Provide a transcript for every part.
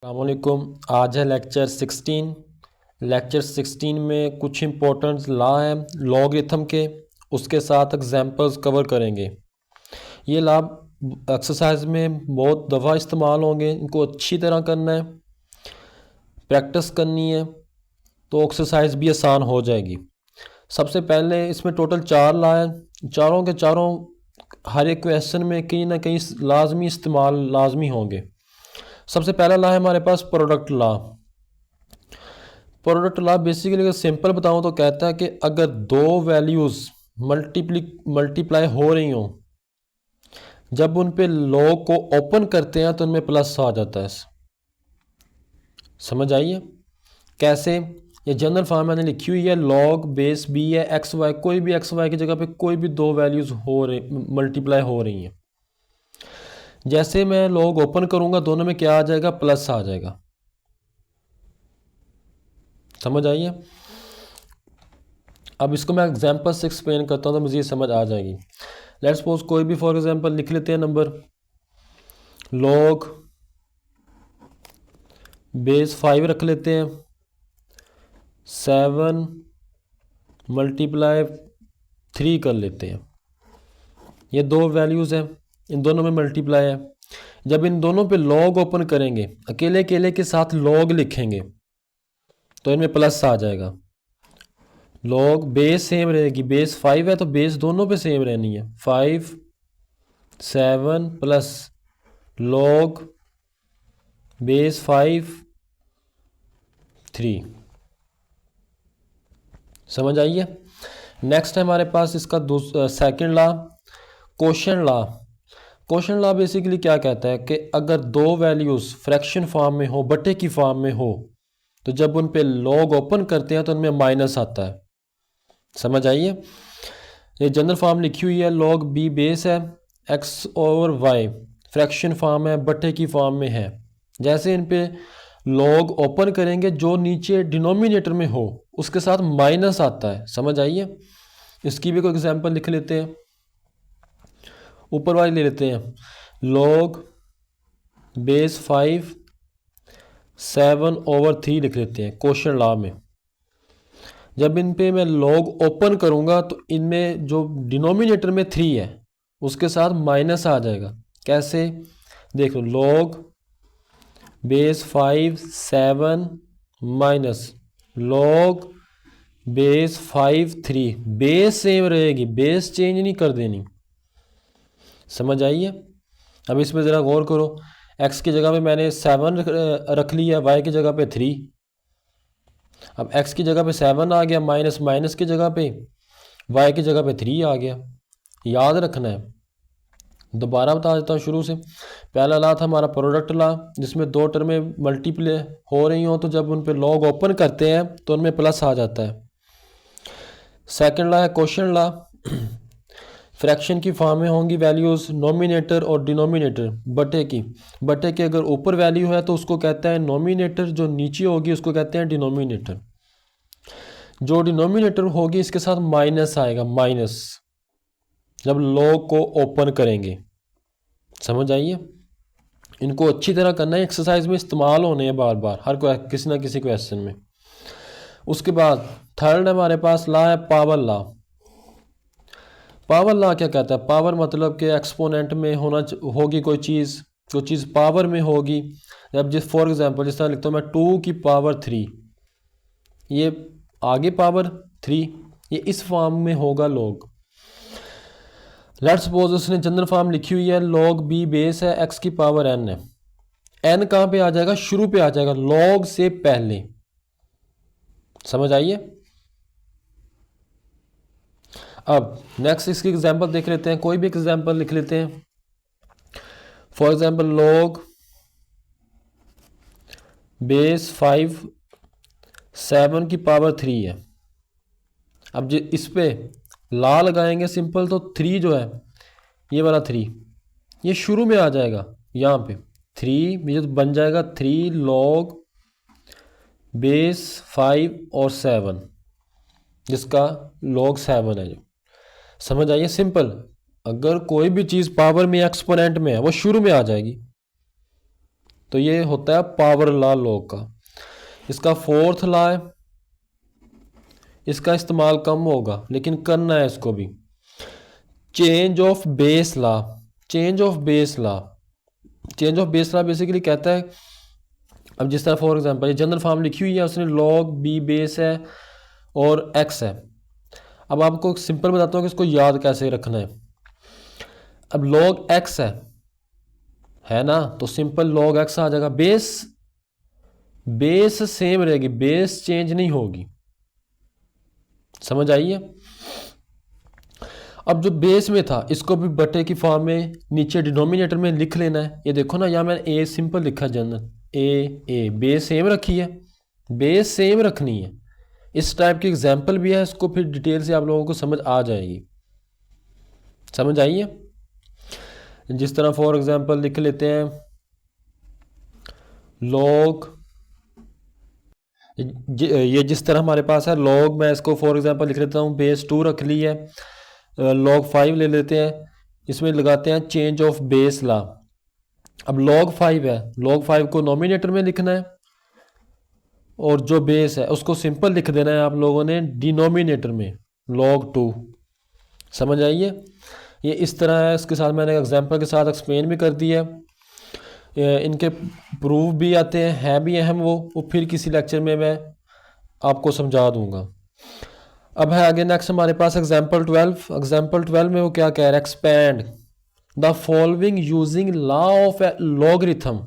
अस्सलामुअलैकुम। आज है लेक्चर 16। लेक्चर 16 में कुछ इम्पोर्टेंट लॉ हैं लॉगरिथम के, उसके साथ एग्जांपल्स कवर करेंगे। ये लॉ एक्सरसाइज में बहुत दफ़ा इस्तेमाल होंगे, इनको अच्छी तरह करना है, प्रैक्टिस करनी है तो एक्सरसाइज भी आसान हो जाएगी। सबसे पहले इसमें टोटल 4 लॉ हैं, चारों के चारों हर एक क्वेश्चन में कहीं ना कहीं लाजमी इस्तेमाल लाजमी होंगे। सबसे पहला लॉ है हमारे पास product law. Product law basically अगर सिंपल बताऊं तो कहता है कि अगर दो वैल्यूज़ मल्टीप्लाई हो रही हों, जब उन पे लॉग को ओपन करते हैं तो उनमें प्लस आ जाता है। समझ आइए कैसे? ये जनरल फॉर्म मैंने लिखी हुई है, लॉग बेस बी है एक्स वाई, कोई भी एक्स वाई की जगह पे कोई भी दो वैल्यूज़ हो रही मल्टीप्लाई हो रही हैं। जैसे मैं लॉग ओपन करूंगा दोनों में क्या आ जाएगा? प्लस आ जाएगा। समझ आइए। अब इसको मैं एग्जांपल से एक्सप्लेन करता हूँ तो मुझे ये समझ आ जाएगी। लेट्स सपोज कोई भी फॉर एग्जांपल लिख लेते हैं नंबर, लॉग बेस 5 रख लेते हैं, 7 मल्टीप्लाई 3 कर लेते हैं। ये दो वैल्यूज़ हैं, इन दोनों में मल्टीप्लाई है। जब इन दोनों पे लॉग ओपन करेंगे, अकेले अकेले के साथ लॉग लिखेंगे तो इनमें प्लस आ जाएगा। लॉग बेस सेम रहेगी, बेस 5 है तो बेस दोनों पे सेम रहनी है। 5 7 प्लस लॉग बेस 5 3। समझ आइए। नेक्स्ट है हमारे पास इसका second law, quotient law. Quotient law basically क्या कहता है कि अगर दो वैल्यूज़ फ्रैक्शन फॉर्म में हो, बटे की फॉर्म में हो, तो जब उन पे लॉग ओपन करते हैं तो उनमें माइनस आता है। समझ आइए। ये जनरल फॉर्म लिखी हुई है, लॉग बी बेस है x over y, fraction form है, बटे की फॉर्म में है। जैसे इन पे लॉग ओपन करेंगे जो नीचे डिनोमिनेटर में हो उसके साथ माइनस आता है। समझ आइए। इसकी भी कोई एग्जांपल लिख लेते हैं। ऊपर वाली ले लेते हैं, लॉग बेस 5 7 ओवर 3 लिख लेते हैं क्वोशंट लॉ में। जब इन पे मैं लॉग ओपन करूंगा तो इनमें जो डिनोमिनेटर में 3 है उसके साथ माइनस आ जाएगा। कैसे? देखो, log base 5 7 minus log base 5 3, base same रहेगी, बेस चेंज नहीं कर देनी। समझ आइए। अब इसमें ज़रा गौर करो, x की जगह पे मैंने 7 रख लिया, y की जगह पे 3। अब x की जगह पे 7 आ गया, माइनस माइनस की जगह पे y की जगह पे 3 आ गया। याद रखना है। दोबारा बता देता हूँ शुरू से। पहला लॉ था हमारा प्रोडक्ट लॉ, जिसमें दो टर्में मल्टीप्लाई हो रही हों तो जब उन पे लॉग ओपन करते हैं तो उनमें प्लस आ जाता है। सेकंड लॉ है क्वोशंट लॉ। फ्रैक्शन की फॉर्म में होंगी वैल्यूज़, नोमिनेटर और डिनोमिनेटर, बटे की। बटे के अगर ऊपर वैल्यू है तो उसको कहते हैं नोमिनेटर, जो नीचे होगी उसको कहते हैं डिनोमिनेटर। जो डिनोमिनेटर होगी इसके साथ माइनस आएगा, माइनस, जब लॉग को ओपन करेंगे। समझ आइए। इनको अच्छी तरह करना है, एक्सरसाइज में इस्तेमाल होने हैं बार बार हर किसी ना किसी क्वेश्चन में। उसके बाद थर्ड हमारे पास लॉ है पावर लॉ। पावर लॉ क्या कहता है? पावर मतलब कि एक्सपोनेंट में होगी कोई चीज़ पावर में होगी। जब जिस फॉर एग्जांपल जिस तरह लिखता हूँ मैं 2 की पावर 3, ये आगे पावर 3, ये इस फॉर्म में होगा लॉग। लेट्स सपोज उसने जनरल फॉर्म लिखी हुई है, लॉग बी बेस है x की पावर n है। n कहाँ पे आ जाएगा? शुरू पे आ जाएगा, लॉग से पहले। समझ आइए। अब नेक्स्ट इसकी एग्जांपल देख लेते हैं, कोई भी एग्जांपल लिख लेते हैं। फॉर एग्जांपल लॉग बेस 5 7 की पावर 3 है। अब जो इस पे ला लगाएंगे सिंपल, तो 3 जो है ये वाला 3 ये शुरू में आ जाएगा, यहाँ पे 3 ये बन जाएगा 3 लॉग बेस 5 और 7, जिसका लॉग 7 है। जो समझ आइए। सिंपल, अगर कोई भी चीज़ पावर में एक्सपोनेंट में है वो शुरू में आ जाएगी। तो ये होता है पावर लॉ लॉग का। इसका फोर्थ लॉ है, इसका इस्तेमाल कम होगा लेकिन करना है इसको भी। Change of base law, change of base law, change of base law basically कहता है, अब जिस तरह फॉर एग्जांपल ये जनरल फॉर्म लिखी हुई है, उसने लॉग बी बेस है और एक्स है। अब आपको सिंपल बताता हूँ कि इसको याद कैसे रखना है। अब लॉग एक्स है ना, तो सिंपल लॉग एक्स आ जाएगा। बेस बेस सेम रहेगी, बेस चेंज नहीं होगी, समझ आई है। अब जो बेस में था इसको भी बटे की फॉर्म में नीचे डिनोमिनेटर में लिख लेना है। ये देखो ना, यहाँ मैंने ए सिंपल लिखा है जनरल, ए बेस सेम रखी है, बेस सेम रखनी है। इस टाइप की एग्जाम्पल भी है, इसको फिर डिटेल से आप लोगों को समझ आ जाएगी, समझ आई है। जिस तरह फॉर एग्जाम्पल लिख लेते हैं लॉग, ये जिस तरह हमारे पास है लॉग, मैं इसको फॉर एग्जांपल लिख लेता हूँ, बेस 2 रख ली है। लॉग 5 ले लेते हैं, इसमें लगाते हैं चेंज ऑफ बेस लॉ। अब लॉग 5 है, लॉग 5 को नोमिनेटर में लिखना है और जो बेस है उसको सिंपल लिख देना है आप लोगों ने डिनोमिनेटर में, log 2। समझ आइए, ये इस तरह है। इसके साथ मैंने एग्जांपल के साथ एक्सप्लेन भी कर दिया है। इनके प्रूफ भी आते हैं भी अहम, वो फिर किसी लेक्चर में मैं आपको समझा दूंगा। अब है आगे नेक्स्ट हमारे पास एग्जांपल 12। एग्जांपल 12 में वो क्या कह रहा है, expand the following using law of logarithm.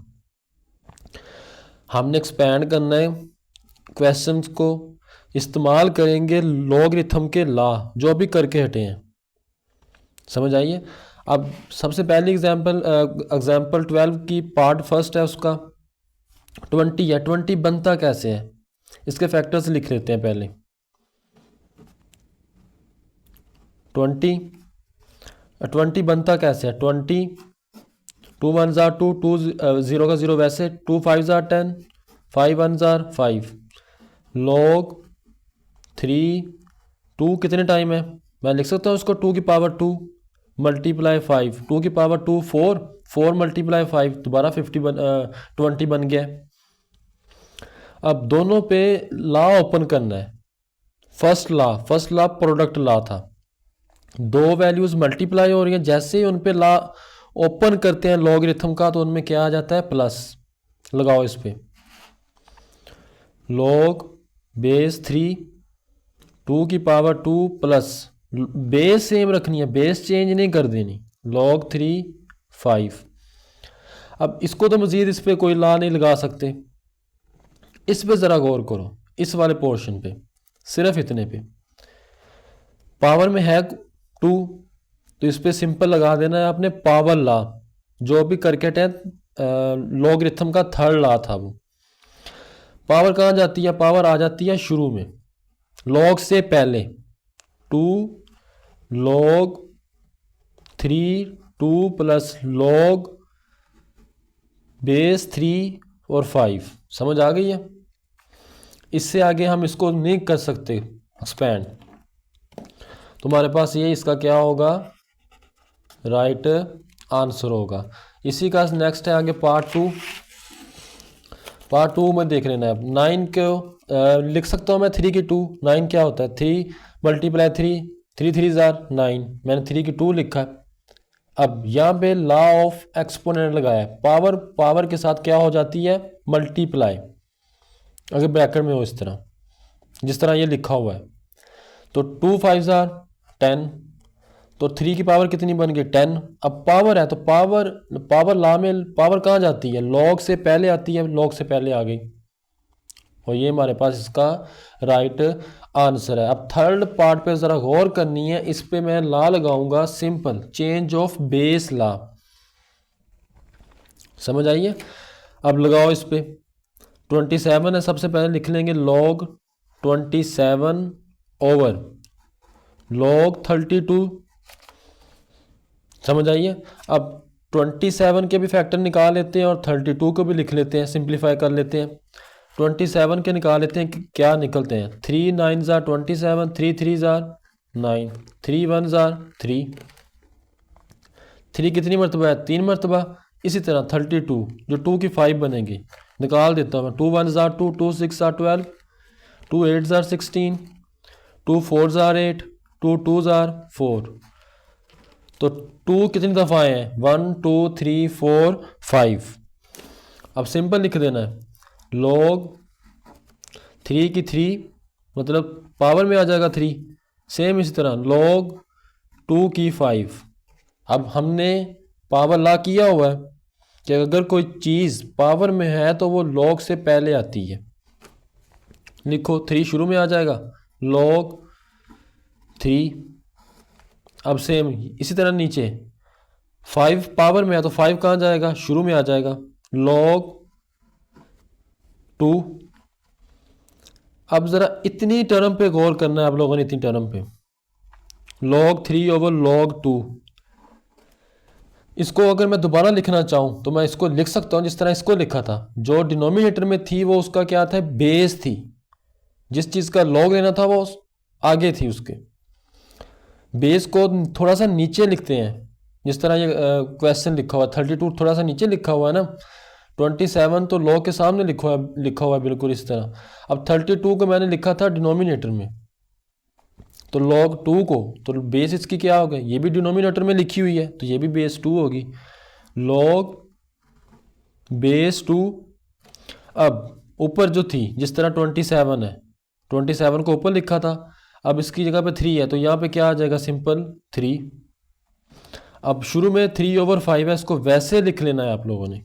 हमने एक्सपैंड करना है, क्वेश्चंस को इस्तेमाल करेंगे लॉगरिथम के लॉ जो अभी करके हटे हैं, समझ आइए। अब सबसे पहली एग्जांपल 12 की पार्ट फर्स्ट है, उसका 20 है। 20 बनता कैसे है, इसके फैक्टर्स लिख लेते हैं पहले। 20 बनता कैसे है, 20 2 1 जार 2, 2 0 का 0 वैसे, 2 5 जार 10, 5 1 जार 5, log 3, 2 कितने टाइम है, मैं लिख सकता हूँ उसको 2 की पावर 2 मल्टीप्लाई 5, 2 की पावर 2 4, 4 मल्टीप्लाई 5 दोबारा 20 बन गया। अब दोनों पे लॉ ओपन करना है। फर्स्ट लॉ प्रोडक्ट लॉ था, दो वैल्यूज मल्टीप्लाई हो रही हैं, जैसे ही उन पे लॉ ओपन करते हैं लॉगरिथम का तो उनमें क्या आ जाता है, प्लस। लगाओ इस पे, log बेस 3 2 की पावर 2 प्लस, बेस सेम रखनी है, बेस चेंज नहीं कर देनी, log 3 5। अब इसको तो मज़ीद इस पर कोई लॉ नहीं लगा सकते। इस पे ज़रा गौर करो, इस वाले पोर्शन पे, सिर्फ इतने पे पावर में है 2, तो इस पे सिंपल लगा देना है आपने पावर लॉ, जो भी करके लॉगरिथम का थर्ड लॉ था। वो पावर कहाँ जाती है, पावर आ जाती है शुरू में, लॉग से पहले 2 log 3 2 प्लस log बेस 3 और 5। समझ आ गई है। इससे आगे हम इसको नहीं कर सकते एक्सपैंड। तुम्हारे पास ये इसका क्या होगा, राइट आंसर होगा। इसी का नेक्स्ट है आगे पार्ट 2। पार्ट 2 में देख लेना है। 9 को लिख सकता हूँ मैं 3 की 2, 9 क्या होता है 3 मल्टीप्लाई 3, 3 3 जार 9, मैंने 3 की 2 लिखा है। अब यहाँ पे लॉ ऑफ एक्सपोनेंट लगाया है, पावर के साथ क्या हो जाती है, मल्टीप्लाई, अगर ब्रैकेट में हो इस तरह, जिस तरह ये लिखा हुआ है। तो 2 5 जार 10, तो 3 की पावर कितनी बन गई 10। अब पावर है तो पावर लॉ में पावर कहाँ जाती है, लॉग से पहले आती है, लॉग से पहले आ गई, और ये हमारे पास इसका राइट आंसर है। अब थर्ड पार्ट पे ज़रा गौर करनी है, इस पे मैं लॉ लगाऊंगा simple, change of base law. समझ आइए। अब लगाओ इस पे, 27 है, सबसे पहले लिख लेंगे log 27 ओवर log 32। समझ आइए। अब 27 के भी फैक्टर निकाल लेते हैं और 32 को भी लिख लेते हैं, सिंप्लीफाई कर लेते हैं। 27 के निकाल लेते हैं कि क्या निकलते हैं, 3 9 जार 27, 3 3 जार 9, 3 1 जार 3, 3 कितनी मरतबा है, 3 मरतबा, इसी तरह 32 जो 2 की 5 बनेगी निकाल देता हूँ मैं। 2 1 ज़ार 2, 2 6 ज़ार 12, 2 8 ज़ार 16, 2 4 ज़ार 8, 2 2 ज़ार 4। तो 2 कितनी दफ़ा आए हैं? 1 2 3 4 5। अब सिंपल लिख देना है log 3 की 3 मतलब पावर में आ जाएगा 3। सेम इसी तरह log 2 की 5। अब हमने पावर ला किया हुआ है कि अगर कोई चीज़ पावर में है तो वो log से पहले आती है। लिखो 3 शुरू में आ जाएगा log 3। अब सेम इसी तरह नीचे 5 पावर में है तो 5 कहाँ जाएगा? शुरू में आ जाएगा log 2। अब ज़रा इतनी टर्म पे गौर करना है आप लोगों ने, इतनी टर्म पे log 3 ओवर log 2। इसको अगर मैं दोबारा लिखना चाहूँ तो मैं इसको लिख सकता हूँ जिस तरह इसको लिखा था। जो डिनोमिनेटर में थी वो उसका क्या था? बेस थी। जिस चीज़ का log लेना था वो आगे थी, उसके बेस को थोड़ा सा नीचे लिखते हैं। जिस तरह ये क्वेश्चन लिखा हुआ 32 थोड़ा सा नीचे लिखा हुआ है ना, 27 तो log के सामने लिखा हुआ है बिल्कुल इस तरह। अब 32 को मैंने लिखा था डिनोमिनेटर में, तो log 2 को तो बेस इसकी क्या होगा? ये भी डिनोमिनेटर में लिखी हुई है तो ये भी बेस 2 होगी log बेस 2। अब ऊपर जो थी जिस तरह 27 है, 27 को ऊपर लिखा था, अब इसकी जगह पे 3 है तो यहाँ पे क्या आ जाएगा? सिंपल 3। अब शुरू में 3 ओवर 5 है, इसको वैसे लिख लेना है आप लोगों ने।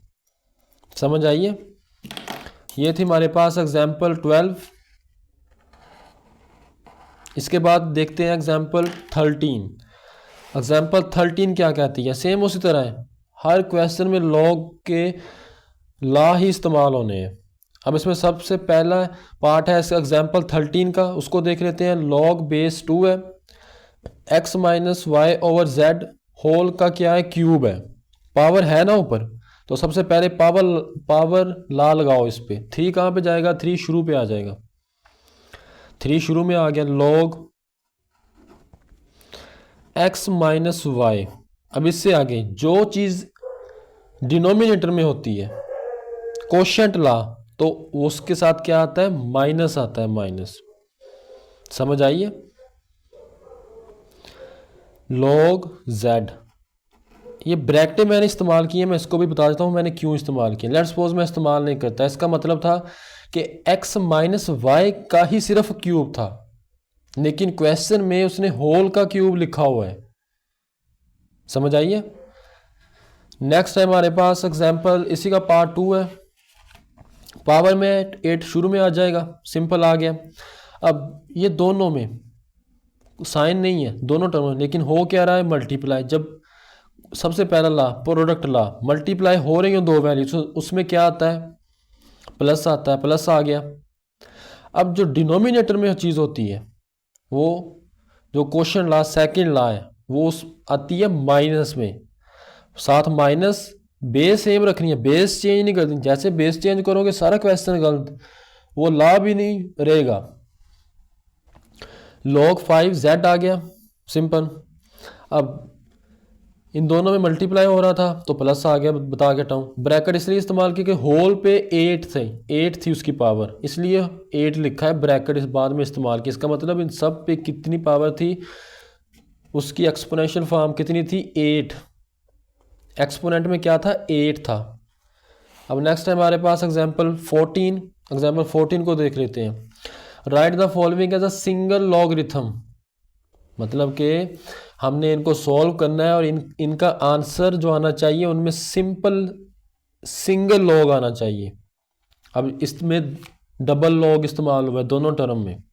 समझ आइए? ये थी हमारे पास एग्जाम्पल 12। इसके बाद देखते हैं एग्जाम्पल 13। एग्जाम्पल 13 क्या कहती है? सेम उसी तरह है, हर क्वेश्चन में log के ला ही इस्तेमाल होने हैं। अब इसमें सबसे पहला पार्ट है इसका एग्जाम्पल 13 का, उसको देख लेते हैं। log बेस 2 है, x माइनस वाई ओवर जेड होल का क्या है? क्यूब है। पावर है ना ऊपर, तो सबसे पहले पावर ला लगाओ इस पे। 3 कहाँ पे जाएगा? 3 शुरू पे आ जाएगा। 3 शुरू में आ गया log x माइनस वाई। अब इससे आगे जो चीज़ डिनोमिनेटर में होती है कोशेंट ला, तो उसके साथ क्या आता है? माइनस आता है, माइनस। समझ आइए? log z, ये ब्रैकेटें मैंने इस्तेमाल की है, मैं इसको भी बता देता हूँ मैंने क्यों इस्तेमाल किया। लेट्स सपोज मैं इस्तेमाल नहीं करता, इसका मतलब था कि x माइनस वाई का ही सिर्फ क्यूब था, लेकिन क्वेश्चन में उसने होल का क्यूब लिखा हुआ है। समझ आइए? नेक्स्ट है हमारे पास एग्जाम्पल, इसी का पार्ट 2 है। पावर में 8 शुरू में आ जाएगा, सिंपल आ गया। अब ये दोनों में साइन नहीं है, दोनों टर्म है, लेकिन हो क्या रहा है? मल्टीप्लाई। जब सबसे पहला ला प्रोडक्ट ला, मल्टीप्लाई हो रही हो दो वैल्यूज, उसमें क्या आता है? प्लस आता है, प्लस आ गया। अब जो डिनोमिनेटर में चीज़ होती है वो जो क्वेश्चन ला सेकंड ला है वो आती है माइनस में, साथ माइनस। बेस सेम रखनी है, बेस चेंज नहीं करनी। जैसे बेस चेंज करोगे सारा क्वेश्चन गलत, वो ला भी नहीं रहेगा। log 5 z आ गया, सिंपल। अब इन दोनों में मल्टीप्लाई हो रहा था तो प्लस आ गया, बता के हटाऊँ। ब्रैकेट इसलिए इस्तेमाल की कि होल पे 8 थे, 8 थी उसकी पावर, इसलिए 8 लिखा है। ब्रैकेट इस बाद में इस्तेमाल की, इसका मतलब इन सब पे कितनी पावर थी? उसकी एक्सपोनेंशियल फॉर्म कितनी थी? 8। एक्सपोनेंट में क्या था? 8 था। अब नेक्स्ट है हमारे पास एग्जाम्पल 14। एग्जाम्पल 14 को देख लेते हैं। Write the following as a single logarithm, मतलब कि हमने इनको सॉल्व करना है और इनका आंसर जो आना चाहिए उनमें सिंपल सिंगल लॉग आना चाहिए। अब इसमें डबल लॉग इस्तेमाल हुआ है दोनों टर्म में,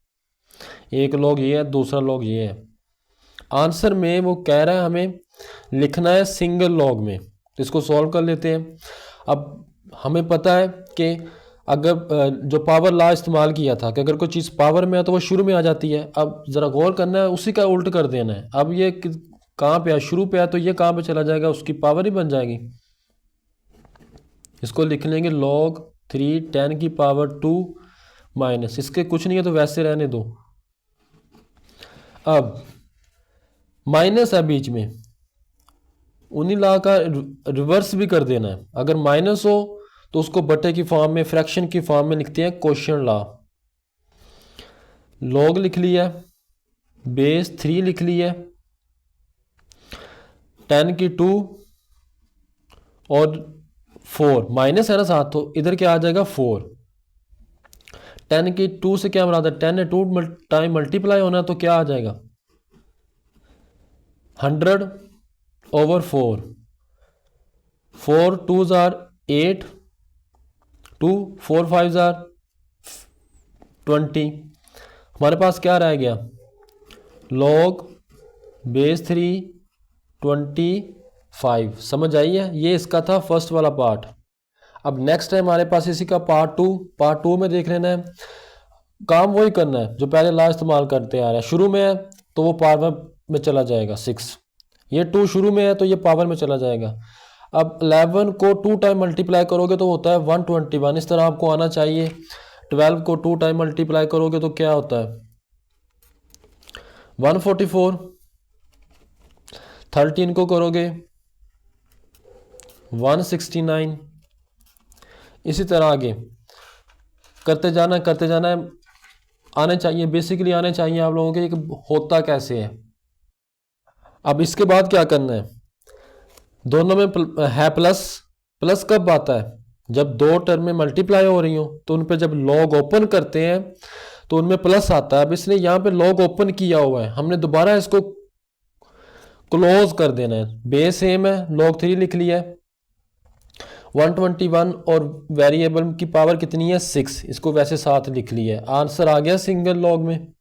एक लॉग ये है दूसरा लॉग ये है। आंसर में वो कह रहा है हमें लिखना है सिंगल लॉग में, तो इसको सॉल्व कर लेते हैं। अब हमें पता है कि अगर जो पावर ला इस्तेमाल किया था कि अगर कोई चीज़ पावर में है तो वो शुरू में आ जाती है। अब ज़रा गौर करना है, उसी का उल्ट कर देना है। अब ये कहाँ पे है? शुरू पे है, तो ये कहाँ पे चला जाएगा? उसकी पावर ही बन जाएगी। इसको लिख लेंगे log 3 10 की पावर 2 माइनस, इसके कुछ नहीं है तो वैसे रहने दो। अब माइनस है बीच में, उन्हीं लॉ का रिवर्स भी कर देना है। अगर माइनस हो तो उसको बटे की फॉर्म में, फ्रैक्शन की फॉर्म में लिखते हैं क्वोशिएंट लॉ। लॉग लिख लिया, बेस 3 लिख लिया, 10 की 2 और 4 माइनस है ना साथ, तो इधर क्या आ जाएगा 4। 10 की 2 से क्या मराद है, 10 ने 2 टाइम मल्टीप्लाई होना है, तो क्या आ जाएगा 100/4। 4 2s आर 8, 2 4 5s आर 20। हमारे पास क्या रह गया, लॉग बेस 3 25। समझ आई है, ये इसका था फर्स्ट वाला पार्ट। अब नेक्स्ट है हमारे पास इसी का पार्ट टू में देख लेना है। काम वही करना है जो पहले लॉ इस्तेमाल करते आ रहे हैं। शुरू में है तो वो पावर में चला जाएगा 6, ये 2 शुरू में है तो ये पावर में चला जाएगा। अब 11 को 2 टाइम मल्टीप्लाई करोगे तो होता है 121, इस तरह आपको आना चाहिए। 12 को 2 टाइम मल्टीप्लाई करोगे तो क्या होता है 144। 13 को करोगे 169। इसी तरह आगे करते जाना है। आने चाहिए, बेसिकली आने चाहिए आप लोगों के कि होता कैसे है। अब इसके बाद क्या करना है, दोनों में है प्लस। प्लस कब आता है, जब 2 टर्म में मल्टीप्लाई हो रही हो तो उन पे जब लॉग ओपन करते हैं तो उनमें प्लस आता है। अब इसने यहाँ पे लॉग ओपन किया हुआ है, हमने दोबारा इसको क्लोज कर देना है। बेस सेम है, log 3 लिख लिया है, 121 और वेरिएबल की पावर कितनी है 6, इसको वैसे साथ लिख लिया है। आंसर आ गया सिंगल लॉग में।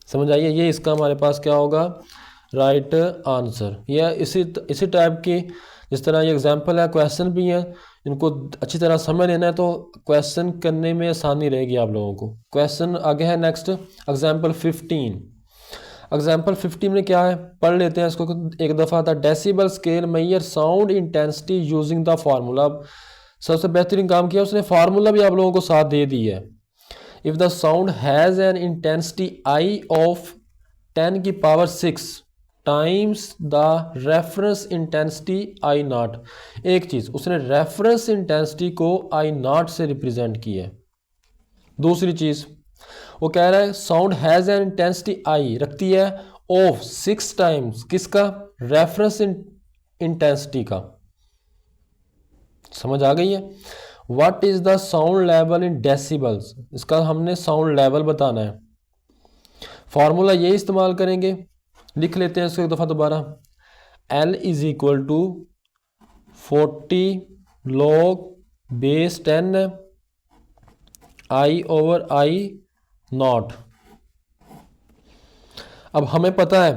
समझ आइए, ये इसका हमारे पास क्या होगा राइट आंसर। यह इसी टाइप की, जिस तरह ये एग्जांपल है, क्वेश्चन भी हैं, इनको अच्छी तरह समझ लेना है तो क्वेश्चन करने में आसानी रहेगी आप लोगों को। क्वेश्चन आगे है नेक्स्ट, एग्जांपल 15। एग्जाम्पल 15 में क्या है, पढ़ लेते हैं इसको एक दफ़ा था। Decibel scale measure sound intensity using the formula. सबसे बेहतरीन काम किया उसने, फार्मूला भी आप लोगों को साथ दे दी है। If the sound has an intensity I of 10 की power 6 times the reference intensity I not. एक चीज़, उसने रेफरेंस इंटेंसिटी को आई नॉट से रिप्रेजेंट किया है। दूसरी चीज़ वो कह रहा है sound has an intensity I रखती है ऑफ 6 टाइम्स किसका, रेफरेंस इंटेंसिटी का। समझ आ गई है। What is the sound level in decibels, इसका हमने साउंड लेवल बताना है। फॉर्मूला ये इस्तेमाल करेंगे, लिख लेते हैं इसको एक दफ़ा दोबारा। L is equal to 40 log base 10 I/I nought. अब हमें पता है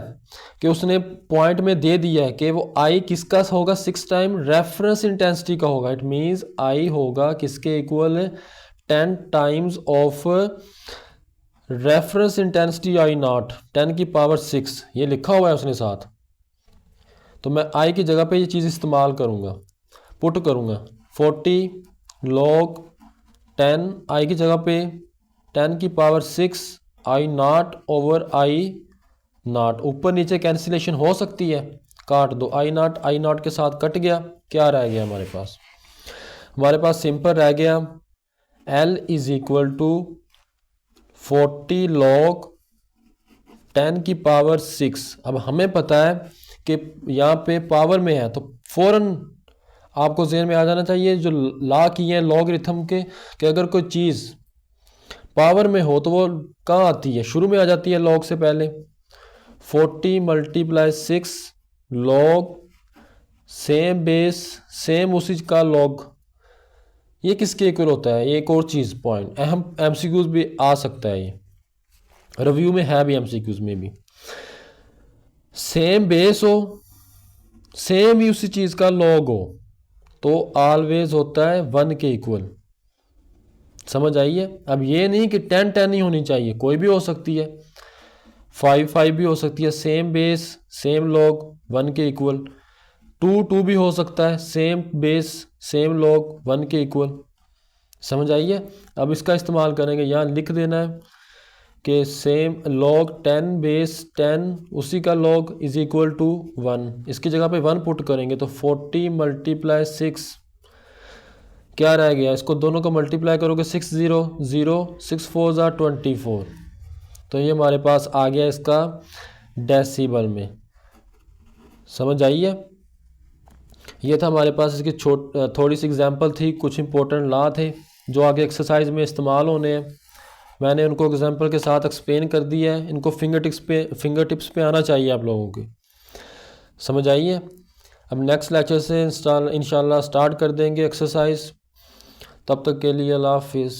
कि उसने पॉइंट में दे दिया है कि वो I किसका होगा 6 टाइम रेफरेंस इंटेंसिटी का होगा। इट मींस I होगा किसके equal 10 times of reference intensity I not 10 की पावर 6, ये लिखा हुआ है उसने साथ। तो मैं I की जगह पे ये चीज़ इस्तेमाल करूँगा, पुट करूँगा 40 log 10, I की जगह पे 10 की power 6 I not over I not. ऊपर नीचे कैंसिलेशन हो सकती है, काट दो। I नॉट के साथ कट गया, क्या रह गया हमारे पास, हमारे पास सिंपल रह गया L is equal to 40 log 10 की पावर 6। अब हमें पता है कि यहाँ पे पावर में है तो फ़ौरन आपको ज़हन में आ जाना चाहिए जो लॉ किए हैं लॉगरिथम के, कि अगर कोई चीज़ पावर में हो तो वो कहाँ आती है, शुरू में आ जाती है लॉग से पहले। 40 × 6 लॉग सेम बेस सेम उसी का लॉग, ये किसके इक्वल होता है। एक और चीज़ पॉइंट अहम एमसीक्यूज भी आ सकता है, ये रिव्यू में है भी, एमसीक्यूज में भी। सेम बेस हो, सेम ही उसी चीज़ का लॉग हो तो ऑलवेज होता है 1 के इक्वल। समझ आइए। अब ये नहीं कि 10 ही होनी चाहिए, कोई भी हो सकती है, 5 भी हो सकती है। सेम बेस सेम लॉग 1 के इक्वल। 2 भी हो सकता है, सेम बेस सेम लॉग 1 के इक्वल। समझ आइए। अब इसका इस्तेमाल करेंगे, यहाँ लिख देना है कि सेम log 10 बेस 10 उसी का log इज इक्वल टू 1, इसकी जगह पे 1 पुट करेंगे तो 40 मल्टीप्लाई 6 क्या रह गया, इसको दोनों को मल्टीप्लाई करोगे 6 0 0 6 4 ज़ा 24, तो ये हमारे पास आ गया इसका डेसिबल में। समझ आई है? ये था हमारे पास इसकी थोड़ी सी एग्जांपल थी, कुछ इंपॉर्टेंट लॉ थे जो आगे एक्सरसाइज में इस्तेमाल होने हैं। मैंने उनको एग्जांपल के साथ एक्सप्लेन कर दिया है, इनको फिंगर टिप्स पे आना चाहिए आप लोगों के। समझ आई है? अब नेक्स्ट लेक्चर से इंशाल्लाह स्टार्ट कर देंगे एक्सरसाइज। तब तक के लिए अल्लाह हाफिज़।